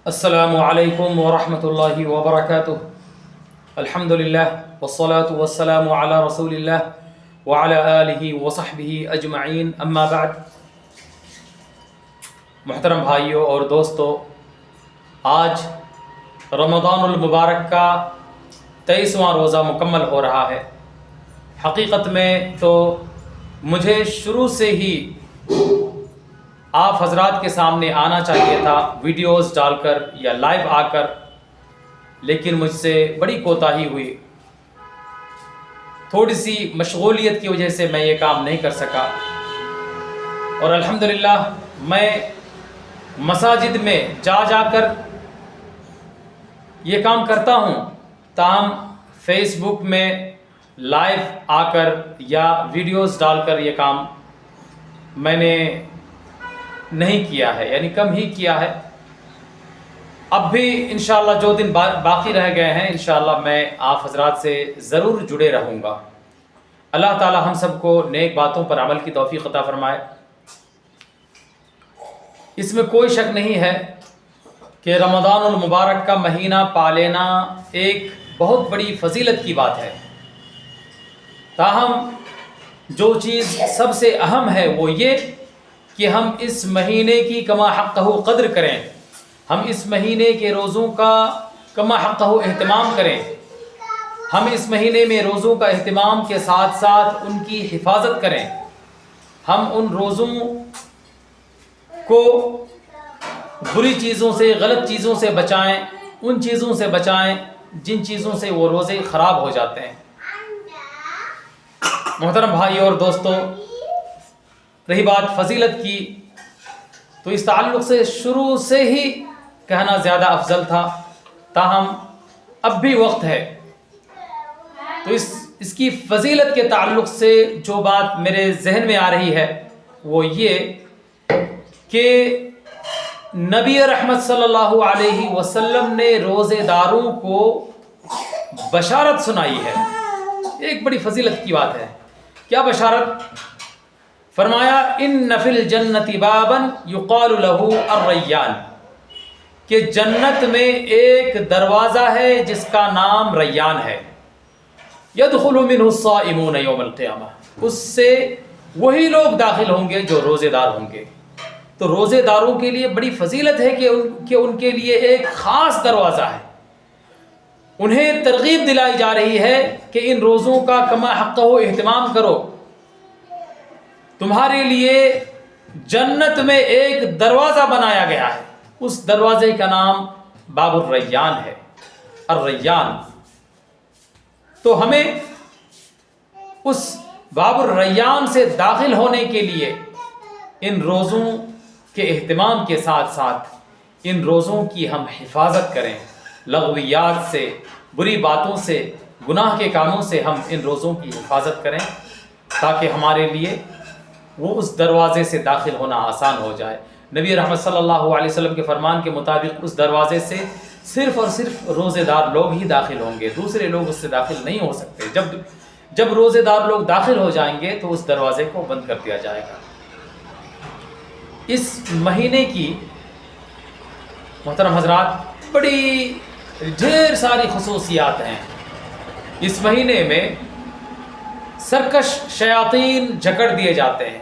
السلام علیکم ورحمۃ اللہ وبرکاتہ۔ الحمدللہ والصلاة والسلام علی رسول اللہ وعلی آلہ وصحبہ اجمعین، اما بعد۔ محترم بھائیوں اور دوستو، آج رمضان المبارک کا 23واں روزہ مکمل ہو رہا ہے۔ حقیقت میں تو مجھے شروع سے ہی آپ حضرات کے سامنے آنا چاہیے تھا، ویڈیوز ڈال کر یا لائیو آ کر، لیکن مجھ سے بڑی کوتاہی ہوئی۔ تھوڑی سی مشغولیت کی وجہ سے میں یہ کام نہیں کر سکا، اور الحمدللہ میں مساجد میں جا کر یہ کام کرتا ہوں، تاہم فیس بک میں لائیو آ کر یا ویڈیوز ڈال کر یہ کام میں نے نہیں کیا ہے، یعنی کم ہی کیا ہے۔ اب بھی انشاءاللہ جو دن باقی رہ گئے ہیں، انشاءاللہ میں آپ حضرات سے ضرور جڑے رہوں گا۔ اللہ تعالی ہم سب کو نیک باتوں پر عمل کی توفیق عطا فرمائے۔ اس میں کوئی شک نہیں ہے کہ رمضان المبارک کا مہینہ پا لینا ایک بہت بڑی فضیلت کی بات ہے، تاہم جو چیز سب سے اہم ہے وہ یہ کہ ہم اس مہینے کی کما حقہ قدر کریں، ہم اس مہینے کے روزوں کا کما حقہ اہتمام کریں، ہم اس مہینے میں روزوں کا اہتمام کے ساتھ ساتھ ان کی حفاظت کریں، ہم ان روزوں کو بری چیزوں سے، غلط چیزوں سے بچائیں، ان چیزوں سے بچائیں جن چیزوں سے وہ روزے خراب ہو جاتے ہیں۔ محترم بھائی اور دوستو، رہی بات فضیلت کی، تو اس تعلق سے شروع سے ہی کہنا زیادہ افضل تھا، تاہم اب بھی وقت ہے، تو اس کی فضیلت کے تعلق سے جو بات میرے ذہن میں آ رہی ہے وہ یہ کہ نبی رحمت صلی اللہ علیہ وسلم نے روزے داروں کو بشارت سنائی ہے۔ ایک بڑی فضیلت کی بات ہے۔ کیا بشارت؟ فرمایا ان فی الجنت بابا یقال له الریان، کہ جنت میں ایک دروازہ ہے جس کا نام ریان ہے، یدخل منہ الصائمون یوم القیامہ، اس سے وہی لوگ داخل ہوں گے جو روزے دار ہوں گے۔ تو روزے داروں کے لیے بڑی فضیلت ہے کہ ان کے لیے ایک خاص دروازہ ہے، انہیں ترغیب دلائی جا رہی ہے کہ ان روزوں کا کما حقہ اہتمام کرو، تمہارے لیے جنت میں ایک دروازہ بنایا گیا ہے، اس دروازے کا نام باب الریان ہے، الریان۔ تو ہمیں اس باب الریان سے داخل ہونے کے لیے ان روزوں کے اہتمام کے ساتھ ساتھ ان روزوں کی ہم حفاظت کریں، لغویات سے، بری باتوں سے، گناہ کے کاموں سے ہم ان روزوں کی حفاظت کریں، تاکہ ہمارے لیے وہ اس دروازے سے داخل ہونا آسان ہو جائے۔ نبی رحمت صلی اللہ علیہ وسلم کے فرمان کے مطابق اس دروازے سے صرف اور صرف روزے دار لوگ ہی داخل ہوں گے، دوسرے لوگ اس سے داخل نہیں ہو سکتے۔ جب روزے دار لوگ داخل ہو جائیں گے تو اس دروازے کو بند کر دیا جائے گا۔ اس مہینے کی محترم حضرات بڑی ڈھیر ساری خصوصیات ہیں۔ اس مہینے میں سرکش شیاطین جکڑ دیے جاتے ہیں،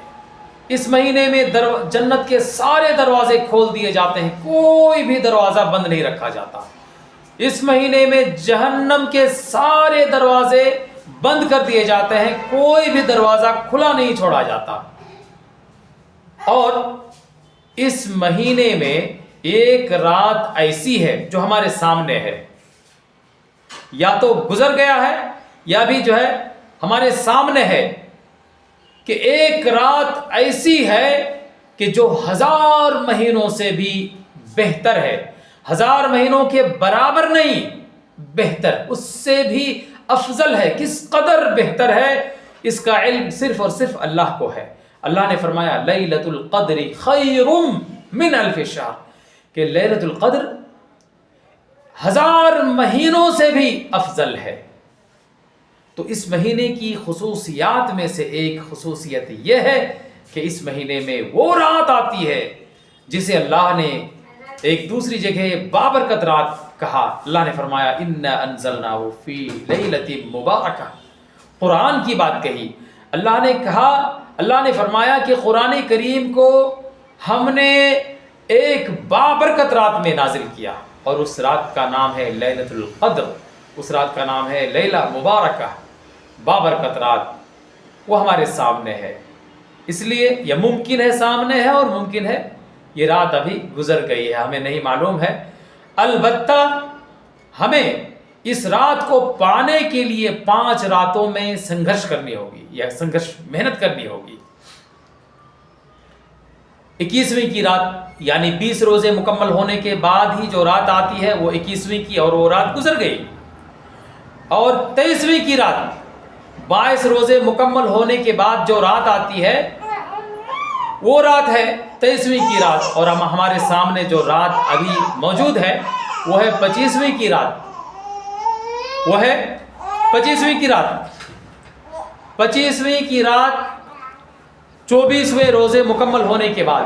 اس مہینے میں جنت کے سارے دروازے کھول دیے جاتے ہیں، کوئی بھی دروازہ بند نہیں رکھا جاتا۔ اس مہینے میں جہنم کے سارے دروازے بند کر دیے جاتے ہیں، کوئی بھی دروازہ کھلا نہیں چھوڑا جاتا۔ اور اس مہینے میں ایک رات ایسی ہے جو ہمارے سامنے ہے، یا تو گزر گیا ہے یا بھی جو ہے ہمارے سامنے ہے، کہ ایک رات ایسی ہے کہ جو 1000 مہینوں سے بھی بہتر ہے، 1000 مہینوں کے برابر نہیں، بہتر، اس سے بھی افضل ہے۔ کس قدر بہتر ہے اس کا علم صرف اور صرف اللہ کو ہے۔ اللہ نے فرمایا لیلۃ القدر خیر من الف شہر، کہ لیلۃ القدر 1000 مہینوں سے بھی افضل ہے۔ تو اس مہینے کی خصوصیات میں سے ایک خصوصیت یہ ہے کہ اس مہینے میں وہ رات آتی ہے جسے اللہ نے ایک دوسری جگہ بابرکت رات کہا، اللہ نے فرمایا انا انزلناہ فی لیلۃ مبارکہ، قرآن کی بات کہی، اللہ نے کہا، اللہ نے فرمایا کہ قرآن کریم کو ہم نے ایک بابرکت رات میں نازل کیا، اور اس رات کا نام ہے لیلۃ القدر، اس رات کا نام ہے لیلہ مبارکہ، بابرکت رات، وہ ہمارے سامنے ہے، اس لیے یہ ممکن ہے سامنے ہے، اور ممکن ہے یہ رات ابھی گزر گئی ہے، ہمیں نہیں معلوم ہے، البتہ ہمیں اس رات کو پانے کے لیے 5 راتوں میں سنگھرش کرنی ہوگی، یا سنگھرش محنت کرنی ہوگی۔ 21ویں کی رات یعنی 20 روزے مکمل ہونے کے بعد ہی جو رات آتی ہے وہ 21ویں کی، اور وہ رات گزر گئی، اور 23ویں کی رات 22 روزے مکمل ہونے کے بعد جو رات آتی ہے وہ رات ہے 23ویں کی رات، اور ہمارے سامنے جو رات ابھی موجود ہے وہ ہے 25ویں کی رات، وہ ہے 25ویں کی رات، 25ویں کی رات 24ویں روزے مکمل ہونے کے بعد،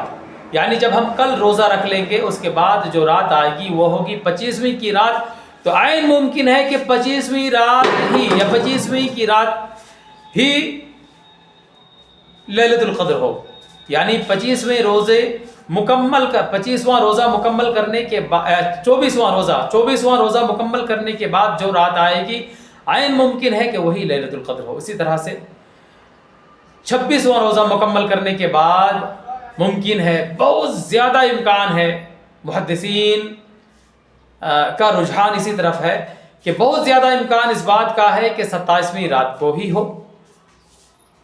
یعنی جب ہم کل روزہ رکھ لیں گے اس کے بعد جو رات آئے گی وہ ہوگی 25ویں کی رات، تو عین ممکن ہے کہ 25ویں رات ہی یا 25ویں کی رات ہی لیلۃ القدر ہو، یعنی 25ویں روزے مکمل کر 25واں روزہ مکمل کرنے کے بعد 24واں روزہ مکمل کرنے کے بعد جو رات آئے گی عین ممکن ہے کہ وہی لیلۃ القدر ہو۔ اسی طرح سے 26واں روزہ مکمل کرنے کے بعد ممکن ہے، بہت زیادہ امکان ہے، محدثین کا رجحان اسی طرف ہے کہ بہت زیادہ امکان اس بات کا ہے کہ 27ویں رات کو ہی ہو،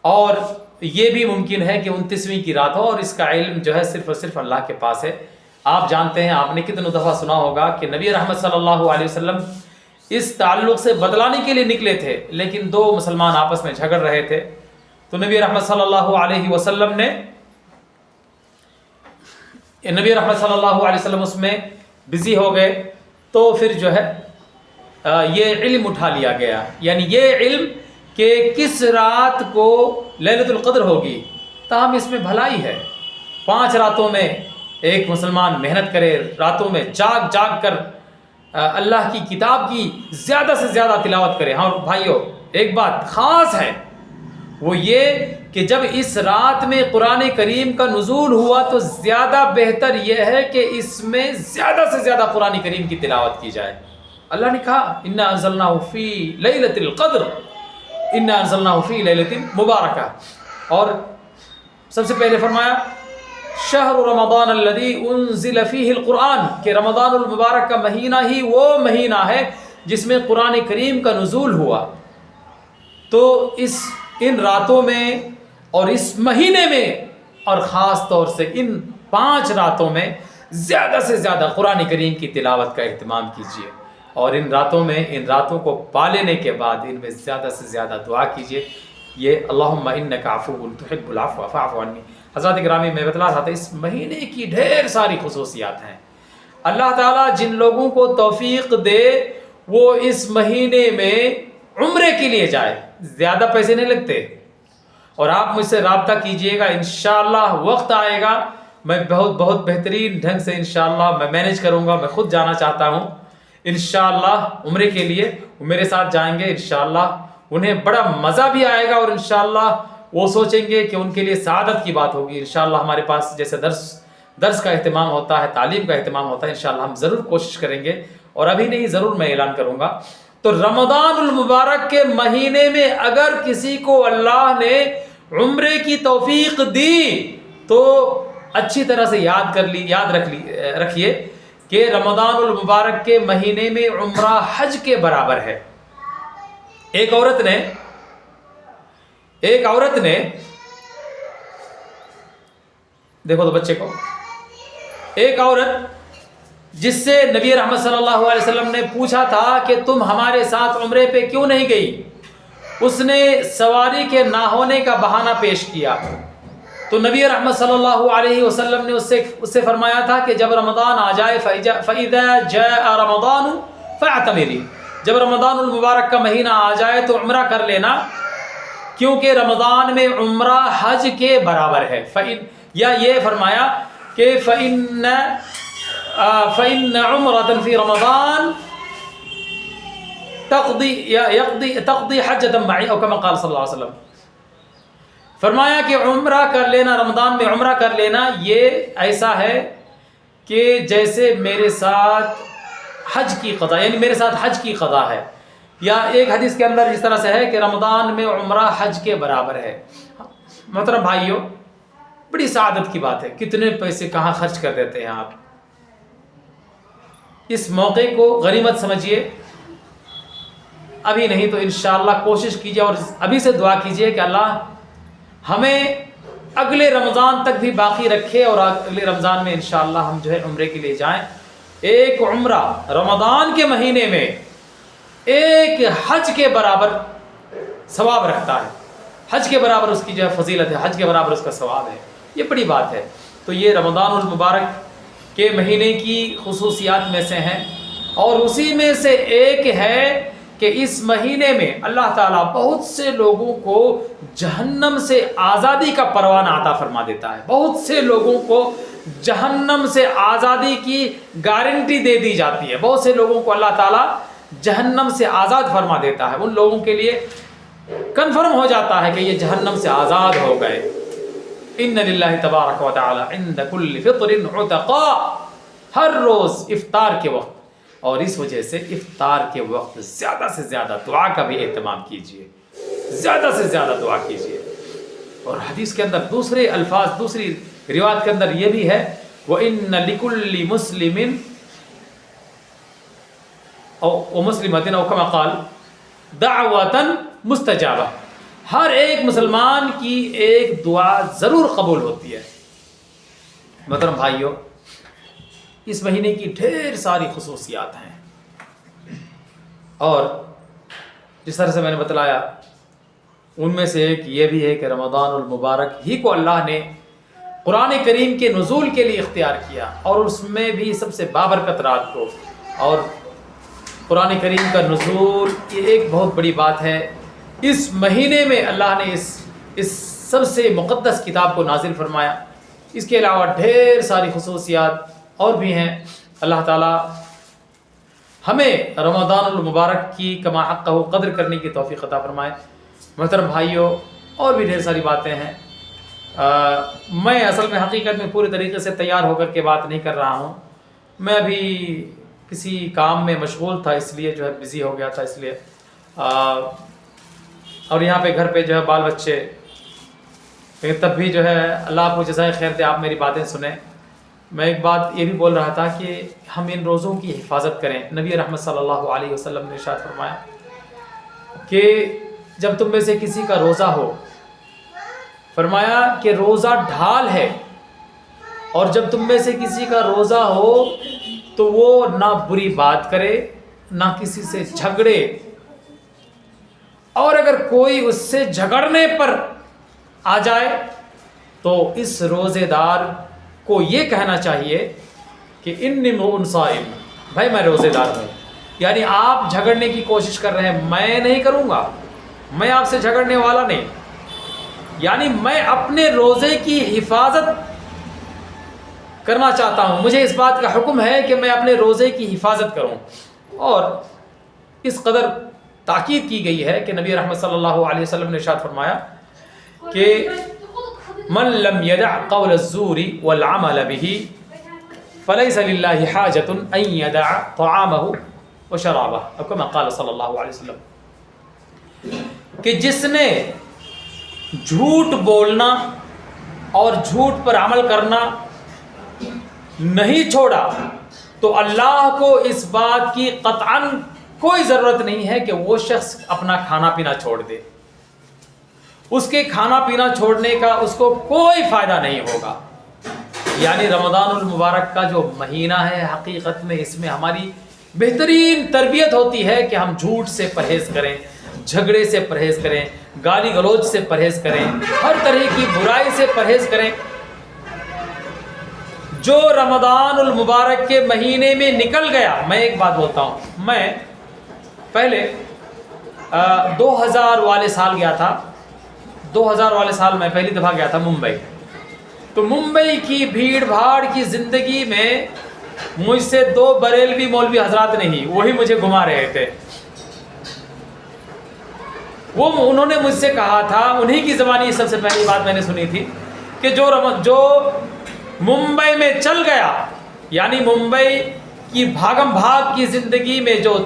اور یہ بھی ممکن ہے کہ 29ویں کی رات ہو، اور اس کا علم جو ہے صرف اور صرف اللہ کے پاس ہے۔ آپ جانتے ہیں، آپ نے کتنی دفعہ سنا ہوگا کہ نبی رحمت صلی اللہ علیہ وسلم اس تعلق سے بتلانے کے لیے نکلے تھے، لیکن 2 مسلمان آپس میں جھگڑ رہے تھے، تو نبی رحمت صلی اللہ علیہ وسلم اس میں بزی ہو گئے، تو پھر جو ہے یہ علم اٹھا لیا گیا، یعنی یہ علم کہ کس رات کو لیلۃ القدر ہوگی، تاہم اس میں بھلائی ہے، 5 راتوں میں ایک مسلمان محنت کرے، راتوں میں جاگ جاگ کر اللہ کی کتاب کی زیادہ سے زیادہ تلاوت کرے۔ ہاں بھائیو، ایک بات خاص ہے، وہ یہ کہ جب اس رات میں قرآن کریم کا نزول ہوا تو زیادہ بہتر یہ ہے کہ اس میں زیادہ سے زیادہ قرآن کریم کی تلاوت کی جائے۔ اللہ نے کہا انا انزلناہ فی لیلۃ القدر، انا انزلناہ فی لیلۃ مبارکہ، اور سب سے پہلے فرمایا شہر رمضان الذی انزل فیہ القرآن، کہ رمضان المبارک کا مہینہ ہی وہ مہینہ ہے جس میں قرآن کریم کا نزول ہوا۔ تو ان راتوں میں اور اس مہینے میں، اور خاص طور سے ان 5 راتوں میں زیادہ سے زیادہ قرآن کریم کی تلاوت کا اہتمام کیجیے، اور ان راتوں کو پا لینے کے بعد ان میں زیادہ سے زیادہ دعا کیجیے، یہ اللہم انک عفو تحب العفو فاعف عنی۔ حضرات گرامی، میں بتلا رہا تھا اس مہینے کی ڈھیر ساری خصوصیات ہیں، اللہ تعالیٰ جن لوگوں کو توفیق دے وہ اس مہینے میں عمرے کے لیے جائے، زیادہ پیسے نہیں لگتے، اور آپ مجھ سے رابطہ کیجئے گا، انشاءاللہ وقت آئے گا میں بہت بہترین ڈھنگ سے انشاءاللہ میں مینیج کروں گا، میں خود جانا چاہتا ہوں انشاءاللہ عمرے کے لیے، وہ میرے ساتھ جائیں گے انشاءاللہ، انہیں بڑا مزہ بھی آئے گا، اور انشاءاللہ وہ سوچیں گے کہ ان کے لیے سعادت کی بات ہوگی۔ انشاءاللہ ہمارے پاس جیسے درس کا اہتمام ہوتا ہے، تعلیم کا اہتمام ہوتا ہے، انشاءاللہ ہم ضرور کوشش کریں گے، اور ابھی نہیں ضرور میں اعلان کروں گا۔ تو رمضان المبارک کے مہینے میں اگر کسی کو اللہ نے عمرے کی توفیق دی تو اچھی طرح سے یاد رکھیے کہ رمضان المبارک کے مہینے میں عمرہ حج کے برابر ہے۔ ایک عورت نے دیکھو تو بچے کو، ایک عورت جس سے نبی رحمت صلی اللہ علیہ وسلم نے پوچھا تھا کہ تم ہمارے ساتھ عمرے پہ کیوں نہیں گئی، اس نے سواری کے نہ ہونے کا بہانہ پیش کیا، تو نبی رحمت صلی اللہ علیہ وسلم نے اس سے فرمایا تھا کہ جب رمضان آ جائے فَإِذَا جَاءَ رَمَضَانُ فَاعْتَمِرِي، جب رمضان المبارک کا مہینہ آ جائے تو عمرہ کر لینا، کیونکہ رمضان میں عمرہ حج کے برابر ہے۔ یا یہ فرمایا کہ فَإِنَّ فإن عمرة في رمضان تقضی حجۃ معی او کما قال صلی اللہ علیہ وسلم. فرمایا کہ عمرہ کر لینا، رمضان میں عمرہ کر لینا یہ ایسا ہے کہ جیسے میرے ساتھ حج کی قضا، یعنی میرے ساتھ حج کی قضا ہے. یا ایک حدیث کے اندر اس طرح سے ہے کہ رمضان میں عمرہ حج کے برابر ہے. محترم بھائیو، بڑی سعادت کی بات ہے. کتنے پیسے کہاں خرچ کر دیتے ہیں آپ. اس موقع کو غنیمت سمجھیے. ابھی نہیں تو انشاءاللہ کوشش کیجیے اور ابھی سے دعا کیجیے کہ اللہ ہمیں اگلے رمضان تک بھی باقی رکھے اور اگلے رمضان میں انشاءاللہ ہم جو ہے عمرے کے لیے جائیں. ایک عمرہ رمضان کے مہینے میں ایک حج کے برابر ثواب رکھتا ہے. حج کے برابر اس کی جو ہے فضیلت ہے، حج کے برابر اس کا ثواب ہے. یہ بڑی بات ہے. تو یہ رمضان المبارک کے مہینے کی خصوصیات میں سے ہیں، اور اسی میں سے ایک ہے کہ اس مہینے میں اللہ تعالیٰ بہت سے لوگوں کو جہنم سے آزادی کا پروانہ عطا فرما دیتا ہے. بہت سے لوگوں کو جہنم سے آزادی کی گارنٹی دے دی جاتی ہے. بہت سے لوگوں کو اللہ تعالیٰ جہنم سے آزاد فرما دیتا ہے. ان لوگوں کے لیے کنفرم ہو جاتا ہے کہ یہ جہنم سے آزاد ہو گئے. ان للہ تبارک و تعالی عند کل فطر عتقاء، ہر روز افطار کے وقت. اور اس وجہ سے افطار کے وقت زیادہ سے زیادہ دعا کا بھی اہتمام کیجیے، زیادہ سے زیادہ دعا کیجیے. اور حدیث کے اندر دوسرے الفاظ، دوسری روایت کے اندر یہ بھی ہے وَإِنَّ لِكُلِّ مُسْلِمٍ او مسلمتن او کما قال دعوتن مستجابہ. ہر ایک مسلمان کی ایک دعا ضرور قبول ہوتی ہے. محترم بھائیو، اس مہینے کی ڈھیر ساری خصوصیات ہیں، اور جس طرح سے میں نے بتلایا ان میں سے ایک یہ بھی ہے کہ رمضان المبارک ہی کو اللہ نے قرآن کریم کے نزول کے لیے اختیار کیا، اور اس میں بھی سب سے بابرکت رات کو. اور قرآن کریم کا نزول یہ ایک بہت بڑی بات ہے. اس مہینے میں اللہ نے اس سب سے مقدس کتاب کو نازل فرمایا. اس کے علاوہ ڈھیر ساری خصوصیات اور بھی ہیں. اللہ تعالیٰ ہمیں رمضان المبارک کی کما حقہ قدر کرنے کی توفیق عطا فرمائے. محترم بھائیوں، اور بھی ڈھیر ساری باتیں ہیں. میں اصل میں حقیقت میں پورے طریقے سے تیار ہو کر کے بات نہیں کر رہا ہوں. میں ابھی کسی کام میں مشغول تھا، اس لیے جو ہے بزی ہو گیا تھا، اس لیے اور یہاں پہ گھر پہ جو ہے بال بچے، تب بھی جو ہے اللہ آپ کو جزائے خیر دے آپ میری باتیں سنیں. میں ایک بات یہ بھی بول رہا تھا کہ ہم ان روزوں کی حفاظت کریں. نبی رحمت صلی اللہ علیہ وسلم نے ارشاد فرمایا کہ جب تم میں سے کسی کا روزہ ہو، فرمایا کہ روزہ ڈھال ہے، اور جب تم میں سے کسی کا روزہ ہو تو وہ نہ بری بات کرے، نہ کسی سے جھگڑے، اور اگر کوئی اس سے جھگڑنے پر آ جائے تو اس روزے دار کو یہ کہنا چاہیے کہ انی امرؤ صائم، بھائی میں روزے دار ہوں. یعنی آپ جھگڑنے کی کوشش کر رہے ہیں، میں نہیں کروں گا، میں آپ سے جھگڑنے والا نہیں. یعنی میں اپنے روزے کی حفاظت کرنا چاہتا ہوں. مجھے اس بات کا حکم ہے کہ میں اپنے روزے کی حفاظت کروں. اور اس قدر تاکید کی گئی ہے کہ نبی رحمت صلی اللہ علیہ وسلم نے ارشاد فرمایا کہ من لم يدع قول الزور والعمل به فليس لله حاجة ان يدع طعامه وشرابه، او كما قال صلی اللہ علیہ وسلم. کہ جس نے جھوٹ بولنا اور جھوٹ پر عمل کرنا نہیں چھوڑا تو اللہ کو اس بات کی قطعاً کوئی ضرورت نہیں ہے کہ وہ شخص اپنا کھانا پینا چھوڑ دے. اس کے کھانا پینا چھوڑنے کا اس کو کوئی فائدہ نہیں ہوگا. یعنی رمضان المبارک کا جو مہینہ ہے، حقیقت میں اس میں ہماری بہترین تربیت ہوتی ہے کہ ہم جھوٹ سے پرہیز کریں، جھگڑے سے پرہیز کریں، گالی گلوچ سے پرہیز کریں، ہر طرح کی برائی سے پرہیز کریں. جو رمضان المبارک کے مہینے میں نکل گیا، میں ایک بات بولتا ہوں، میں پہلے 2000 والے سال گیا تھا. 2000 والے سال میں پہلی دفعہ گیا تھا ممبئی. تو ممبئی کی بھیڑ بھاڑ کی زندگی میں مجھ سے 2 بریلوی مولوی حضرات نہیں، وہی مجھے گھما رہے تھے. انہوں نے مجھ سے کہا تھا، انہی کی زبانی سب سے پہلی بات میں نے سنی تھی کہ جو ممبئی میں چل گیا، یعنی ممبئی کی بھاگم بھاگ کی زندگی میں جو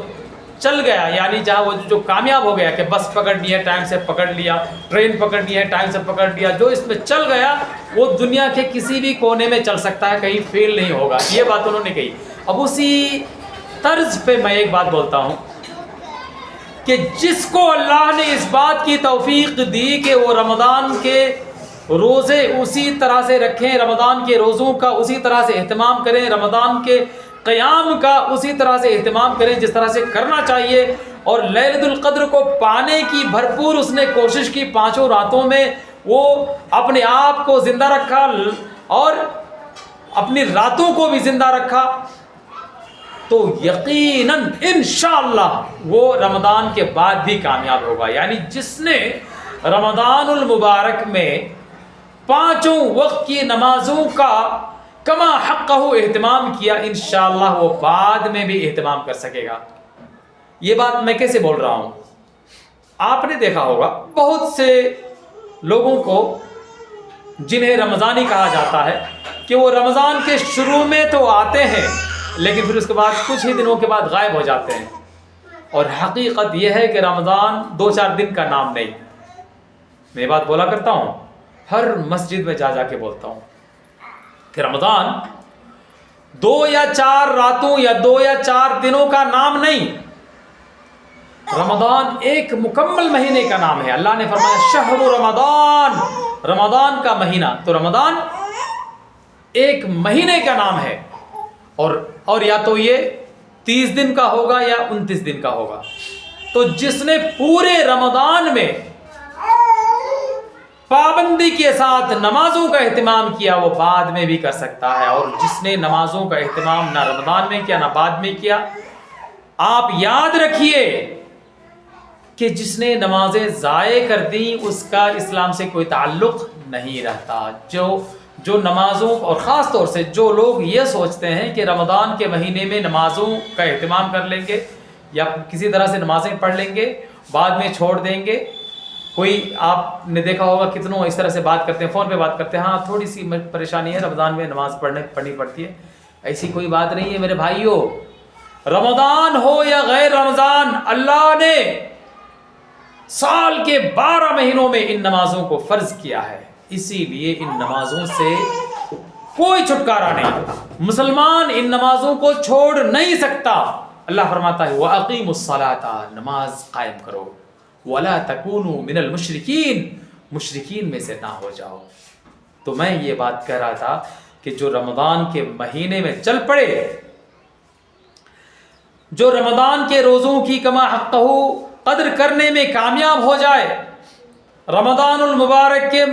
چل گیا، یعنی جہاں وہ جو کامیاب ہو گیا کہ بس پکڑنی ہے ٹائم سے پکڑ لیا، ٹرین پکڑنی ہے ٹائم سے پکڑ لیا، جو اس میں چل گیا وہ دنیا کے کسی بھی کونے میں چل سکتا ہے، کہیں فیل نہیں ہوگا. یہ بات انہوں نے کہی. اب اسی طرز پہ میں ایک بات بولتا ہوں کہ جس کو اللہ نے اس بات کی توفیق دی کہ وہ رمضان کے روزے اسی طرح سے رکھیں، رمضان کے روزوں کا اسی طرح سے اہتمام کریں، رمضان کے قیام کا اسی طرح سے اہتمام کریں جس طرح سے کرنا چاہیے، اور لیلۃ القدر کو پانے کی بھرپور اس نے کوشش کی، 5 راتوں میں وہ اپنے آپ کو زندہ رکھا اور اپنی راتوں کو بھی زندہ رکھا، تو یقیناً انشاءاللہ وہ رمضان کے بعد بھی کامیاب ہوگا. یعنی جس نے رمضان المبارک میں 5 وقت کی نمازوں کا کما حقہ اہتمام کیا، انشاءاللہ وہ بعد میں بھی اہتمام کر سکے گا. یہ بات میں کیسے بول رہا ہوں؟ آپ نے دیکھا ہوگا بہت سے لوگوں کو جنہیں رمضانی کہا جاتا ہے کہ وہ رمضان کے شروع میں تو آتے ہیں لیکن پھر اس کے بعد کچھ ہی دنوں کے بعد غائب ہو جاتے ہیں. اور حقیقت یہ ہے کہ رمضان 2-4 دن کا نام نہیں. میں یہ بات بولا کرتا ہوں، ہر مسجد میں جا کے بولتا ہوں کہ رمضان 2 یا 4 راتوں یا 2 یا 4 دنوں کا نام نہیں، رمضان ایک مکمل مہینے کا نام ہے. اللہ نے فرمایا شہر رمضان، رمضان کا مہینہ، تو رمضان ایک مہینے کا نام ہے. اور یا تو یہ 30 دن کا ہوگا یا 29 دن کا ہوگا. تو جس نے پورے رمضان میں پابندی کے ساتھ نمازوں کا اہتمام کیا وہ بعد میں بھی کر سکتا ہے، اور جس نے نمازوں کا اہتمام نہ رمضان میں کیا نہ بعد میں کیا، آپ یاد رکھیے کہ جس نے نمازیں ضائع کر دیں اس کا اسلام سے کوئی تعلق نہیں رہتا. جو نمازوں، اور خاص طور سے جو لوگ یہ سوچتے ہیں کہ رمضان کے مہینے میں نمازوں کا اہتمام کر لیں گے یا کسی طرح سے نمازیں پڑھ لیں گے بعد میں چھوڑ دیں گے. کوئی آپ نے دیکھا ہوگا کتنوں اس طرح سے بات کرتے ہیں، فون پہ بات کرتے ہیں، ہاں تھوڑی سی پریشانی ہے رمضان میں نماز پڑھنی پڑتی ہے. ایسی کوئی بات نہیں ہے میرے بھائیوں. رمضان ہو یا غیر رمضان، اللہ نے سال کے 12 مہینوں میں ان نمازوں کو فرض کیا ہے، اسی لیے ان نمازوں سے کوئی چھٹکارا نہیں. مسلمان ان نمازوں کو چھوڑ نہیں سکتا. اللہ فرماتا ہے وَأَقِيمُوا الصَّلَاةَ، نماز قائم کرو، وَلَا تَكُونُوا مِنَ الْمُشْرِكِينَ، مشرکین میں سے نہ ہو جاؤ. تو میں یہ بات کہہ رہا تھا کہ جو رمضان کے مہینے میں چل پڑے، جو رمضان کے روزوں کی کما حقہ قدر کرنے میں کامیاب ہو جائے، رمضان المبارک کے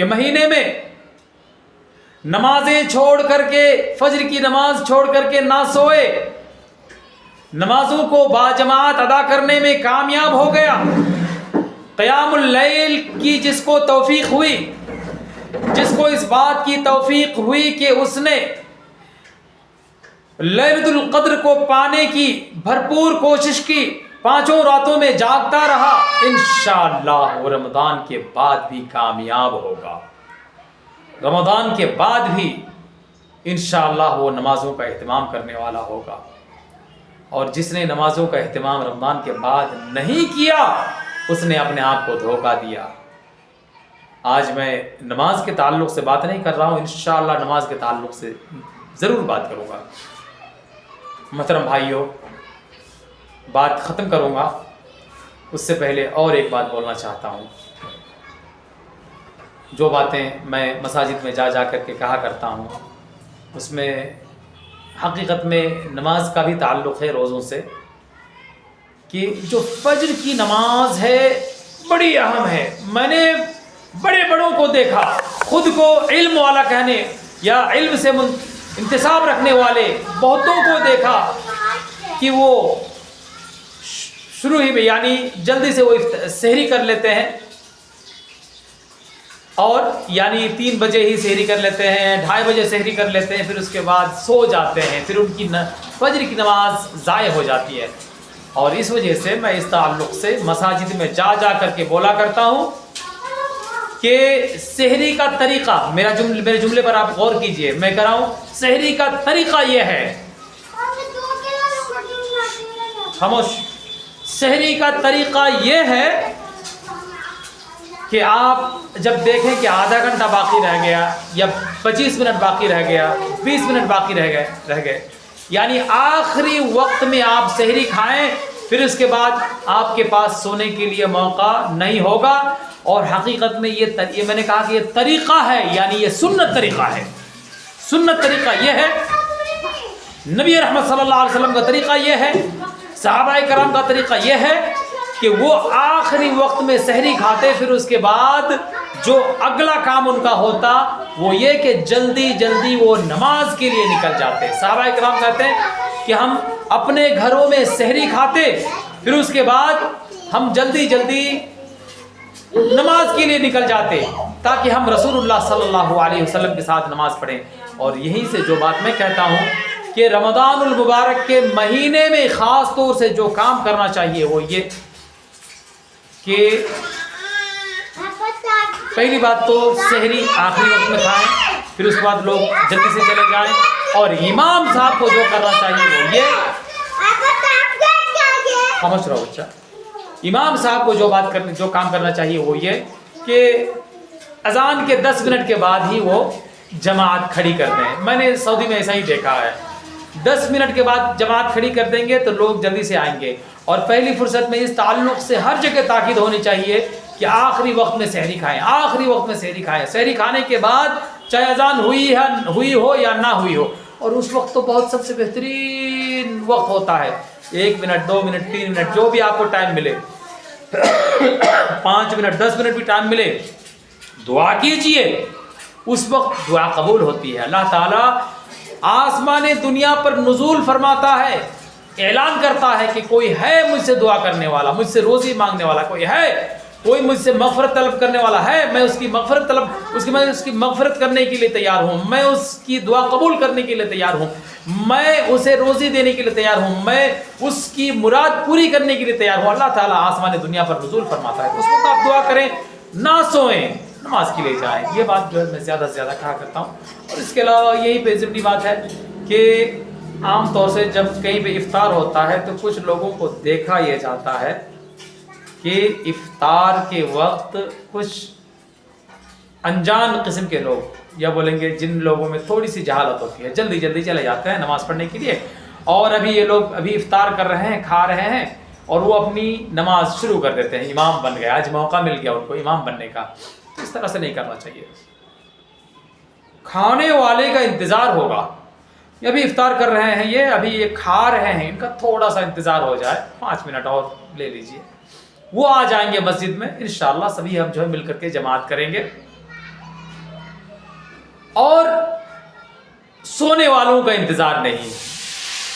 مہینے میں نمازیں چھوڑ کر کے، فجر کی نماز چھوڑ کر کے نہ سوئے، نمازوں کو باجماعت ادا کرنے میں کامیاب ہو گیا، قیام اللیل کی جس کو توفیق ہوئی، جس کو اس بات کی توفیق ہوئی کہ اس نے لیلۃ القدر کو پانے کی بھرپور کوشش کی، 5 راتوں میں جاگتا رہا، انشاءاللہ وہ رمضان کے بعد بھی کامیاب ہوگا. رمضان کے بعد بھی انشاءاللہ وہ نمازوں کا اہتمام کرنے والا ہوگا. اور جس نے نمازوں کا اہتمام رمضان کے بعد نہیں کیا اس نے اپنے آپ کو دھوکہ دیا. آج میں نماز کے تعلق سے بات نہیں کر رہا ہوں، انشاءاللہ نماز کے تعلق سے ضرور بات کروں گا. محترم بھائیوں، بات ختم کروں گا اس سے پہلے اور ایک بات بولنا چاہتا ہوں. جو باتیں میں مساجد میں جا کر کے کہا کرتا ہوں اس میں حقیقت میں نماز کا بھی تعلق ہے روزوں سے، کہ جو فجر کی نماز ہے بڑی اہم ہے. میں نے بڑے بڑوں کو دیکھا، خود کو علم والا کہنے یا علم سے انتساب رکھنے والے بہتوں کو دیکھا کہ وہ شروع ہی میں، یعنی جلدی سے وہ سحری کر لیتے ہیں اور یعنی 3 بجے ہی سحری کر لیتے ہیں، 2:30 بجے سحری کر لیتے ہیں، پھر اس کے بعد سو جاتے ہیں، پھر ان کی فجر کی نماز ضائع ہو جاتی ہے. اور اس وجہ سے میں اس تعلق سے مساجد میں جا جا کر کے بولا کرتا ہوں کہ سحری کا طریقہ، میرے جملے پر آپ غور کیجئے، میں کہہ رہا ہوں سحری کا طریقہ یہ ہے، خاموش، سحری کا طریقہ یہ ہے کہ آپ جب دیکھیں کہ آدھا گھنٹہ باقی رہ گیا یا 25 منٹ باقی رہ گیا، 20 منٹ باقی رہ گئے، یعنی آخری وقت میں آپ سحری کھائیں، پھر اس کے بعد آپ کے پاس سونے کے لیے موقع نہیں ہوگا. اور حقیقت میں یہ میں نے کہا کہ یہ طریقہ ہے، یعنی یہ سنت طریقہ ہے. سنت طریقہ یہ ہے، نبی رحمت صلی اللہ علیہ وسلم کا طریقہ یہ ہے، صحابہ کرام کا طریقہ یہ ہے کہ وہ آخری وقت میں سحری کھاتے، پھر اس کے بعد جو اگلا کام ان کا ہوتا وہ یہ کہ جلدی جلدی وہ نماز کے لیے نکل جاتے. صحابہ کرام کہتے ہیں کہ ہم اپنے گھروں میں سحری کھاتے، پھر اس کے بعد ہم جلدی جلدی نماز کے لیے نکل جاتے تاکہ ہم رسول اللہ صلی اللہ علیہ وسلم کے ساتھ نماز پڑھیں. اور یہیں سے جو بات میں کہتا ہوں کہ رمضان المبارک کے مہینے میں خاص طور سے جو کام کرنا چاہیے وہ یہ کہ پہلی بات تو سحری آخری وقت میں کھائیں، پھر اس کے بعد لوگ جلدی سے چلے جائیں. اور امام صاحب کو جو کرنا چاہیے وہ یہ، خاموش رہو بچہ، امام صاحب کو جو کام کرنا چاہیے وہ یہ کہ اذان کے 10 منٹ کے بعد ہی وہ جماعت کھڑی کر دیں. میں نے سعودی میں ایسا ہی دیکھا ہے، 10 منٹ کے بعد جماعت کھڑی کر دیں گے تو لوگ جلدی سے آئیں گے. اور پہلی فرصت میں اس تعلق سے ہر جگہ تاکید ہونی چاہیے کہ آخری وقت میں سحری کھائیں، آخری وقت میں سحری کھائیں. سحری کھانے کے بعد چاہے اذان ہوئی ہو یا نہ ہوئی ہو، اور اس وقت تو بہت سب سے بہترین وقت ہوتا ہے، 1 منٹ 2 منٹ 3 منٹ جو بھی آپ کو ٹائم ملے، 5 منٹ 10 منٹ بھی ٹائم ملے، دعا کیجئے. اس وقت دعا قبول ہوتی ہے. اللہ تعالیٰ آسمان دنیا پر نزول فرماتا ہے، اعلان کرتا ہے کہ کوئی ہے مجھ سے دعا کرنے والا، مجھ سے روزی مانگنے والا، کوئی مجھ سے مغفرت طلب کرنے والا ہے، میں اس کی مغفرت کرنے کے لیے تیار ہوں، میں اس کی دعا قبول کرنے کے لیے تیار ہوں، میں اسے روزی دینے کے لیے تیار ہوں، میں اس کی مراد پوری کرنے کے لیے تیار ہوں. اللہ تعالیٰ آسمان دنیا پر نزول فرماتا ہے. اس وقت آپ دعا کریں، نہ سوئیں، نماز کے لیے جائیں. یہ بات جو ہے میں زیادہ سے زیادہ کہا کرتا ہوں. اور اس کے علاوہ یہی پہ ضمنی بات ہے کہ عام طور سے جب کہیں پہ افطار ہوتا ہے تو کچھ لوگوں کو دیکھا یہ جاتا ہے کہ افطار کے وقت کچھ انجان قسم کے لوگ، یا بولیں گے جن لوگوں میں تھوڑی سی جہالت ہوتی ہے، جلدی جلدی چلے جاتے ہیں نماز پڑھنے کے لیے. اور یہ لوگ ابھی افطار کر رہے ہیں، کھا رہے ہیں، اور وہ اپنی نماز شروع کر دیتے ہیں. امام بن گیا، آج موقع مل گیا ان کو امام بننے کا. اس طرح سے نہیں کرنا چاہیے. کھانے والے کا انتظار ہوگا، یہ ابھی افطار کر رہے ہیں، یہ کھا رہے ہیں، ان کا تھوڑا سا انتظار ہو جائے، 5 منٹ اور لے لیجئے. وہ آ جائیں گے مسجد میں، انشاءاللہ سبھی ہم جو ہے مل کر کے جماعت کریں گے. اور سونے والوں کا انتظار نہیں.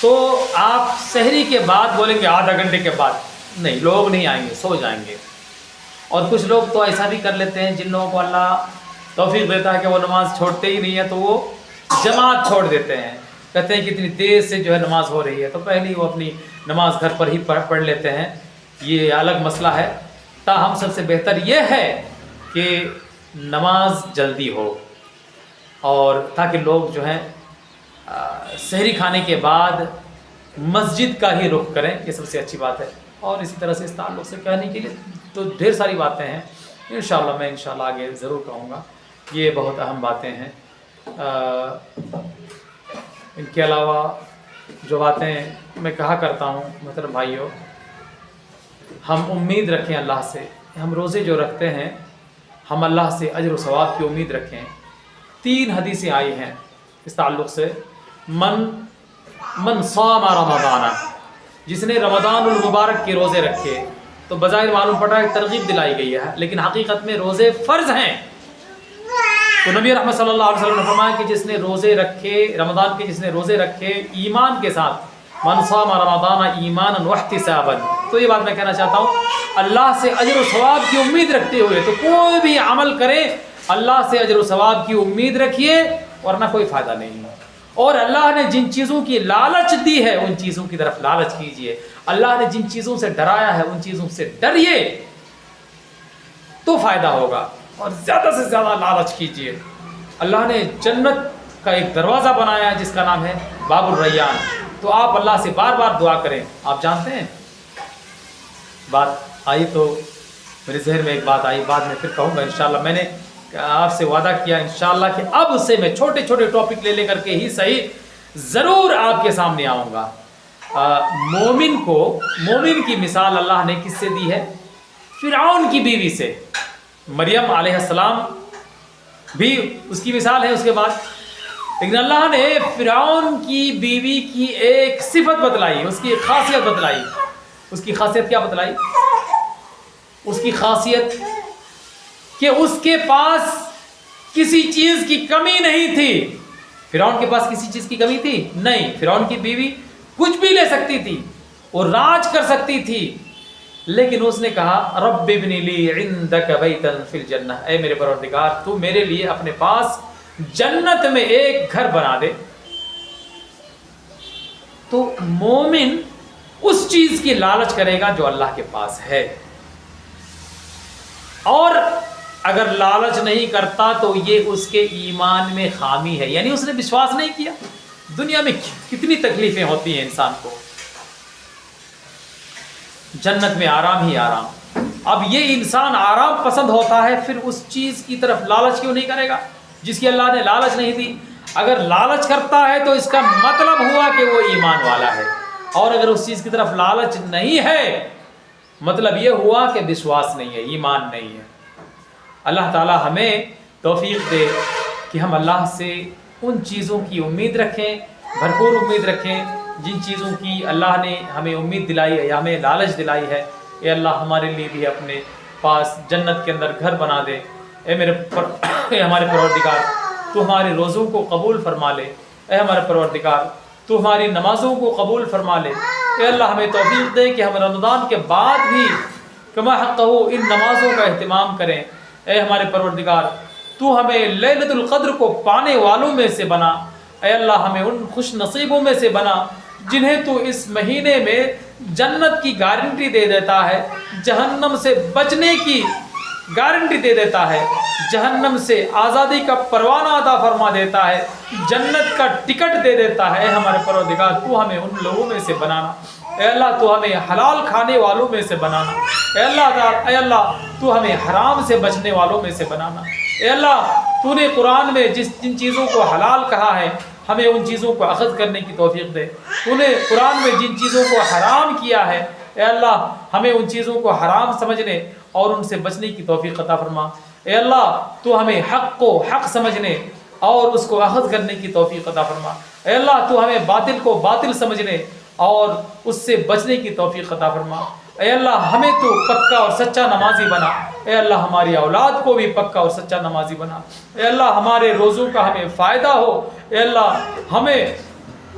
تو آپ سحری کے بعد بولیں گے آدھا گھنٹے کے بعد، نہیں، لوگ نہیں آئیں گے، سو جائیں گے. اور کچھ لوگ تو ایسا بھی کر لیتے ہیں، جن لوگوں کو اللہ توفیق دیتا ہے کہ وہ نماز چھوڑتے ہی نہیں ہے تو وہ جماعت چھوڑ دیتے ہیں. کہتے ہیں کہ اتنی دیر سے جو ہے نماز ہو رہی ہے تو پہلے ہی وہ اپنی نماز گھر پر ہی پڑھ لیتے ہیں. یہ الگ مسئلہ ہے. تاہم سب سے بہتر یہ ہے کہ نماز جلدی ہو، اور تاکہ لوگ جو ہیں سحری کھانے کے بعد مسجد کا ہی رخ کریں. یہ سب سے اچھی بات ہے. اور اسی طرح سے اس تعلق سے کہنے کے لیے تو ڈھیر ساری باتیں ہیں، انشاءاللہ میں انشاءاللہ آگے ضرور کہوں گا. یہ بہت اہم باتیں ہیں. ان کے علاوہ جو باتیں میں کہا کرتا ہوں محترم بھائیوں، ہم امید رکھیں اللہ سے. ہم روزے جو رکھتے ہیں ہم اللہ سے اجر و ثواب کی امید رکھیں. 3 حدیثیں آئی ہیں اس تعلق سے. من صام رمضان، جس نے رمضان المبارک کے روزے رکھے، تو بظاہر معلوم پڑا ہے ترغیب دلائی گئی ہے، لیکن حقیقت میں روزے فرض ہیں. تو نبی رحمت صلی اللہ علیہ وسلم نے فرمایا کہ جس نے روزے رکھے، رمضان کے جس نے روزے رکھے ایمان کے ساتھ، من صام رمضان ایمانا واحتسابا. تو یہ بات میں کہنا چاہتا ہوں، اللہ سے اجر و ثواب کی امید رکھتے ہوئے تو کوئی بھی عمل کرے اللہ سے اجر و ثواب کی امید رکھیے ورنہ کوئی فائدہ نہیں ہے۔ اور اللہ نے جن چیزوں کی لالچ دی ہے ان چیزوں کی طرف لالچ کیجئے، اللہ نے جن چیزوں سے ڈرایا ہے ان چیزوں سے ڈریے تو فائدہ ہوگا، اور زیادہ سے زیادہ لالچ کیجئے۔ اللہ نے جنت کا ایک دروازہ بنایا ہے جس کا نام ہے باب الریان، تو آپ اللہ سے بار بار دعا کریں۔ آپ جانتے ہیں، بات آئی تو میرے ذہن میں ایک بات آئی، بعد میں پھر کہوں گا انشاءاللہ۔ میں نے آپ سے وعدہ کیا انشاءاللہ کہ اب سے میں چھوٹے چھوٹے ٹاپک لے کر کے ہی صحیح ضرور آپ کے سامنے آؤں گا۔ مومن کی مثال اللہ نے کس سے دی ہے؟ فرعون کی بیوی سے۔ مریم علیہ السلام بھی اس کی مثال ہے اس کے بعد، لیکن اللہ نے فرعون کی بیوی کی ایک صفت بتلائی، اس کی ایک خاصیت بتلائی۔ اس کی خاصیت کیا بتلائی؟ اس کی خاصیت کہ اس کے پاس کسی چیز کی کمی نہیں تھی۔ فرعون کے پاس کسی چیز کی کمی تھی؟ نہیں۔ فرعون کی بیوی کچھ بھی لے سکتی تھی اور راج کر سکتی تھی، لیکن اس نے کہا رب ابن لی عندک بیتا فی الجنہ، اے میرے پروردگار تو میرے لیے اپنے پاس جنت میں ایک گھر بنا دے۔ تو مومن اس چیز کی لالچ کرے گا جو اللہ کے پاس ہے، اور اگر لالچ نہیں کرتا تو یہ اس کے ایمان میں خامی ہے، یعنی اس نے وشواس نہیں کیا۔ دنیا میں کتنی تکلیفیں ہوتی ہیں انسان کو، جنت میں آرام ہی آرام۔ اب یہ انسان آرام پسند ہوتا ہے، پھر اس چیز کی طرف لالچ کیوں نہیں کرے گا جس کی اللہ نے لالچ نہیں دی؟ اگر لالچ کرتا ہے تو اس کا مطلب ہوا کہ وہ ایمان والا ہے، اور اگر اس چیز کی طرف لالچ نہیں ہے مطلب یہ ہوا کہ وشواس نہیں ہے، ایمان نہیں ہے۔ اللہ تعالی ہمیں توفیق دے کہ ہم اللہ سے ان چیزوں کی امید رکھیں، بھرپور امید رکھیں جن چیزوں کی اللہ نے ہمیں امید دلائی ہے یا ہمیں لالچ دلائی ہے۔ اے اللہ ہمارے لیے بھی اپنے پاس جنت کے اندر گھر بنا دے۔ اے ہمارے پروردگار تو ہمارے روزوں کو قبول فرما لے، اے ہمارے پروردگار تو ہماری نمازوں کو قبول فرما لے۔ اے اللہ ہمیں توفیق دے کہ ہم رمضان کے بعد بھی کما حقہ ان نمازوں کا اہتمام کریں۔ اے ہمارے پروردگار تو ہمیں لیلۃ القدر کو پانے والوں میں سے بنا۔ اے اللہ ہمیں ان خوش نصیبوں میں سے بنا جنہیں تو اس مہینے میں جنت کی گارنٹی دے دیتا ہے، جہنم سے بچنے کی گارنٹی دے دیتا ہے، جہنم سے آزادی کا پروانہ عطا فرما دیتا ہے، جنت کا ٹکٹ دے دیتا ہے۔ اے ہمارے پروردگار تو ہمیں ان لوگوں میں سے بنانا۔ اے اللہ تو ہمیں حلال کھانے والوں میں سے بنانا۔ اے اللہ تو ہمیں حرام سے بچنے والوں میں سے بنانا۔ اے اللہ تو نے قرآن میں جن چیزوں کو حلال کہا ہے ہمیں ان چیزوں کو اخذ کرنے کی توفیق دے۔ تو نے قرآن میں جن چیزوں کو حرام کیا ہے اے اللہ ہمیں ان چیزوں کو حرام سمجھنے اور ان سے بچنے کی توفیق عطا فرما۔ اے اللہ تو ہمیں حق کو حق سمجھنے اور اس کو اخذ کرنے کی توفیق عطا فرما۔ اے اللہ تو ہمیں باطل کو باطل سمجھنے اور اس سے بچنے کی توفیق عطا فرما۔ اے اللہ ہمیں تو پکا اور سچا نمازی بنا۔ اے اللہ ہماری اولاد کو بھی پکا اور سچا نمازی بنا۔ اے اللہ ہمارے روزوں کا ہمیں فائدہ ہو۔ اے اللہ ہمیں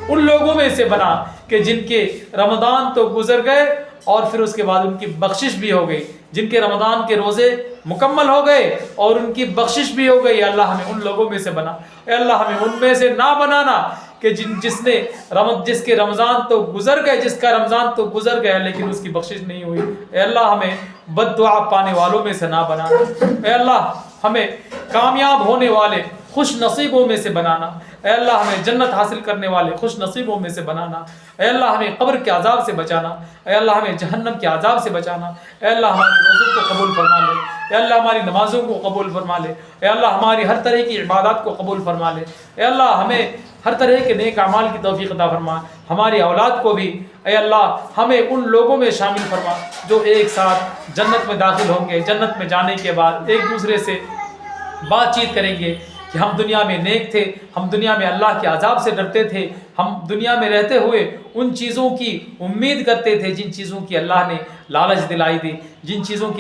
ان لوگوں میں سے بنا کہ جن کے رمضان تو گزر گئے اور پھر اس کے بعد ان کی بخشش بھی ہو گئی، جن کے رمضان کے روزے مکمل ہو گئے اور ان کی بخشش بھی ہو گئی۔ اللہ ہمیں ان لوگوں میں سے بنا۔ اے اللہ ہمیں ان میں سے نہ بنانا کہ جس کے رمضان تو گزر گئے، جس کا رمضان تو گزر گیا لیکن اس کی بخشش نہیں ہوئی۔ اے اللہ ہمیں بد دعا پانے والوں میں سے نہ بنانا۔ اے اللہ ہمیں کامیاب ہونے والے خوش نصیبوں میں سے بنانا۔ اے اللہ ہمیں جنت حاصل کرنے والے خوش نصیبوں میں سے بنانا۔ اے اللہ ہمیں قبر کے عذاب سے بچانا۔ اے اللہ ہمیں جہنم کے عذاب سے بچانا۔ اے اللہ ہمارے روزوں کو قبول فرما لے۔ اے اللہ ہماری نمازوں کو قبول فرما لے۔ اے اللہ ہماری ہر طرح کی عبادات کو قبول فرما لے۔ اے اللہ ہمیں ہر طرح کے نیک اعمال کی توفیق عطا فرما۔ ہماری اولاد کو بھی اے اللہ ہمیں ان لوگوں میں شامل فرما جو ایک ساتھ جنت میں داخل ہوں گے، جنت میں جانے کے بعد ایک دوسرے سے بات چیت کریں گے کہ ہم دنیا میں نیک تھے، ہم دنیا میں اللہ کے عذاب سے ڈرتے تھے، ہم دنیا میں رہتے ہوئے ان چیزوں کی امید کرتے تھے جن چیزوں کی اللہ نے لالچ دلائی تھی، جن چیزوں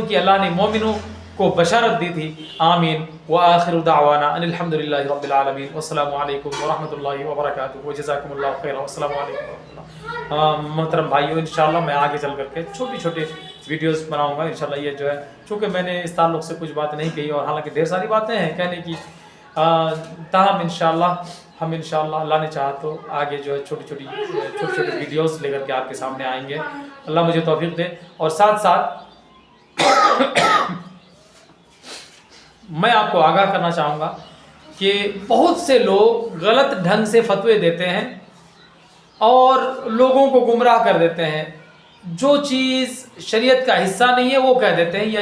کی اللہ نے مومنوں کو بشارت دی تھی۔ آمین وآخر دعوانا ان الحمدللہ رب العالمین والسلام علیکم ورحمۃ اللہ وبرکاتہ وجزاکم اللہ خیر والسلام علیکم ورحمۃ اللہ۔ محترم بھائیو انشاءاللہ میں آگے چل کر کے چھوٹی ویڈیوز بناؤں گا انشاءاللہ. یہ جو ہے چونکہ میں نے اس تعلق سے کچھ بات نہیں کہی اور حالانکہ ڈھیر ساری باتیں ہیں کہنے کی، تاہم انشاءاللہ ہم انشاءاللہ اللہ نے چاہا تو آگے جو ہے چھوٹی چھوٹی ویڈیوز لے کر کے آپ کے سامنے آئیں گے. اللہ مجھے توفیق دے. اور ساتھ ساتھ میں آپ کو آگاہ کرنا چاہوں گا کہ بہت سے لوگ غلط ڈھنگ سے فتوے دیتے ہیں اور لوگوں کو گمراہ کر دیتے ہیں. جو چیز شریعت کا حصہ نہیں ہے وہ کہہ دیتے ہیں، یا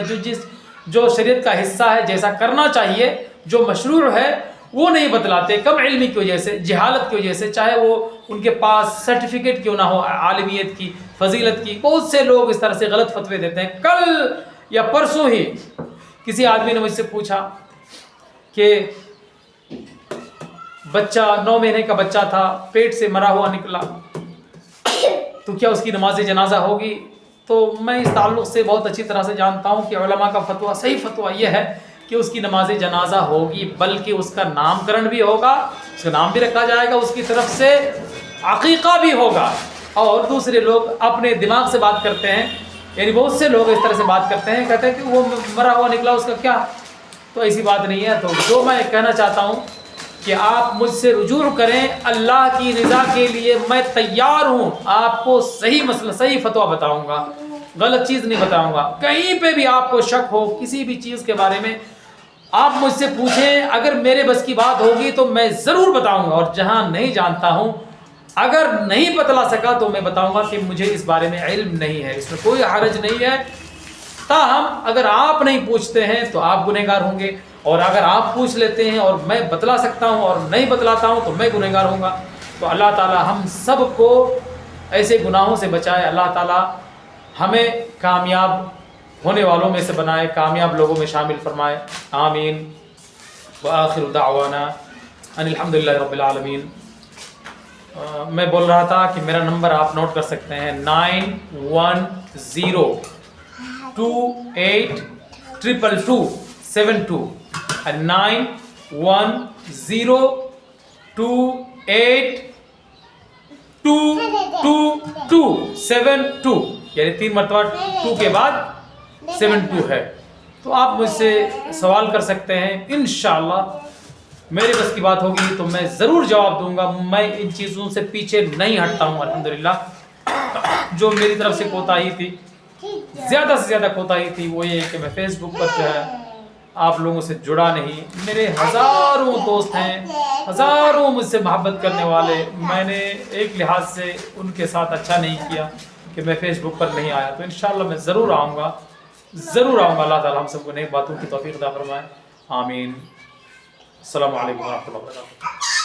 جو شریعت کا حصہ ہے، جیسا کرنا چاہیے، جو مشروع ہے وہ نہیں بتلاتے. کم علمی کی وجہ سے، جہالت کی وجہ سے، چاہے وہ ان کے پاس سرٹیفکیٹ کیوں نہ ہو عالمیت کی، فضیلت کی، بہت سے لوگ اس طرح سے غلط فتوے دیتے ہیں. کل یا پرسوں ہی کسی آدمی نے مجھ سے پوچھا کہ بچہ 9 مہینے کا بچہ تھا، پیٹ سے مرا ہوا نکلا، تو کیا اس کی نماز جنازہ ہوگی؟ تو میں اس تعلق سے بہت اچھی طرح سے جانتا ہوں کہ علماء کا فتویٰ، صحیح فتویٰ یہ ہے کہ اس کی نماز جنازہ ہوگی، بلکہ اس کا نام کرن بھی ہوگا، اس کا نام بھی رکھا جائے گا، اس کی طرف سے عقیقہ بھی ہوگا. اور دوسرے لوگ اپنے دماغ سے بات کرتے ہیں، یعنی بہت سے لوگ اس طرح سے بات کرتے ہیں، کہتے ہیں کہ وہ مرا ہوا نکلا، اس کا کیا؟ تو ایسی بات نہیں ہے. تو جو میں کہنا چاہتا ہوں کہ آپ مجھ سے رجوع کریں، اللہ کی رضا کے لیے میں تیار ہوں. آپ کو صحیح مسئلہ، صحیح فتویٰ بتاؤں گا، غلط چیز نہیں بتاؤں گا. کہیں پہ بھی آپ کو شک ہو کسی بھی چیز کے بارے میں، آپ مجھ سے پوچھیں، اگر میرے بس کی بات ہوگی تو میں ضرور بتاؤں گا. اور جہاں نہیں جانتا ہوں، اگر نہیں بتلا سکا تو میں بتاؤں گا کہ مجھے اس بارے میں علم نہیں ہے، اس میں کوئی حرج نہیں ہے. تاہم اگر آپ نہیں پوچھتے ہیں تو آپ گنہگار ہوں گے، اور اگر آپ پوچھ لیتے ہیں اور میں بتلا سکتا ہوں اور نہیں بتلاتا ہوں تو میں گنہگار ہوں گا. تو اللہ تعالی ہم سب کو ایسے گناہوں سے بچائے. اللہ تعالی ہمیں کامیاب ہونے والوں میں سے بنائے، کامیاب لوگوں میں شامل فرمائے. آمین. وآخر دعوانا ان الحمدللہ رب العالمین. میں بول رہا تھا کہ میرا نمبر آپ نوٹ کر سکتے ہیں، 9102822272 9102822272 یعنی 3 مرتبہ 2 کے بعد 72 ہے. تو آپ مجھ سے سوال کر سکتے ہیں، انشاءاللہ میرے بس کی بات ہوگی تو میں ضرور جواب دوں گا. میں ان چیزوں سے پیچھے نہیں ہٹتا ہوں الحمدللہ. جو میری طرف سے کوتاہی تھی، زیادہ سے زیادہ کوتاہی تھی، وہ یہ کہ میں فیس بک پر جو ہے آپ لوگوں سے جڑا نہیں. میرے ہزاروں دوست ہیں، ہزاروں مجھ سے محبت کرنے والے. میں نے ایک لحاظ سے ان کے ساتھ اچھا نہیں کیا کہ میں فیس بک پر نہیں آیا. تو انشاءاللہ میں ضرور آؤں گا، ضرور آؤں گا. اللہ تعالی ہم سب کو نیک باتوں کی توفیق عطا فرمائے. آمین. السلام علیکم ورحمۃ اللہ وبرکاتہ.